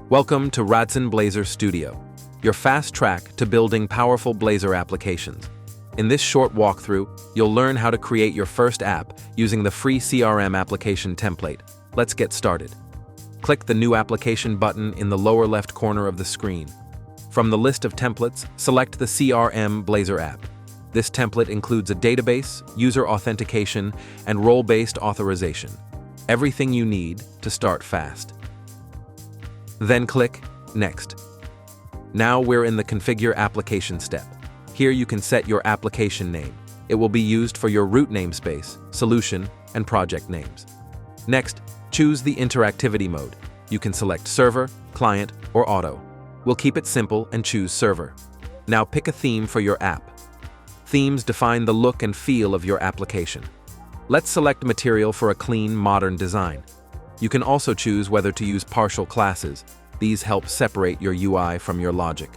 Welcome to Radzen Blazor Studio, your fast track to building powerful Blazor applications. In this short walkthrough, you'll learn how to create your first app using the free CRM application template. Let's get started. Click the New Application button in the lower left corner of the screen. From the list of templates, select the CRM Blazor App. This template includes a database, user authentication, and role-based authorization. Everything you need to start fast. Then click Next. Now we're in the Configure Application step. Here you can set your application name. It will be used for your root namespace, solution, and project names. Next, choose the interactivity mode. You can select Server, Client, or Auto. We'll keep it simple and choose Server. Now pick a theme for your app. Themes define the look and feel of your application. Let's select material for a clean, modern design. You can also choose whether to use partial classes. These help separate your UI from your logic.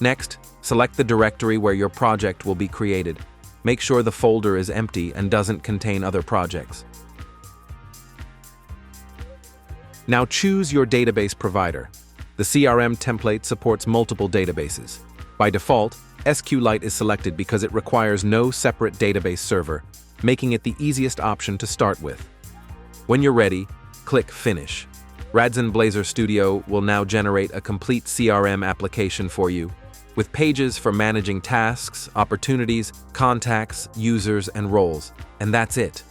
Next, select the directory where your project will be created. Make sure the folder is empty and doesn't contain other projects. Now choose your database provider. The CRM template supports multiple databases. By default, SQLite is selected because it requires no separate database server, making it the easiest option to start with. When you're ready, click Finish. Radzen Blazor Studio will now generate a complete CRM application for you, with pages for managing tasks, opportunities, contacts, users, and roles. And that's it.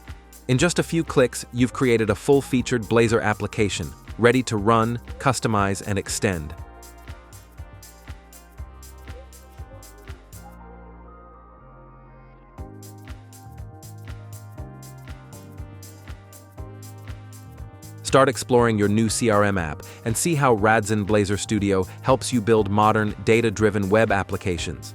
In just a few clicks, you've created a full-featured Blazor application, ready to run, customize, and extend. Start exploring your new CRM app and see how Radzen Blazor Studio helps you build modern, data-driven web applications.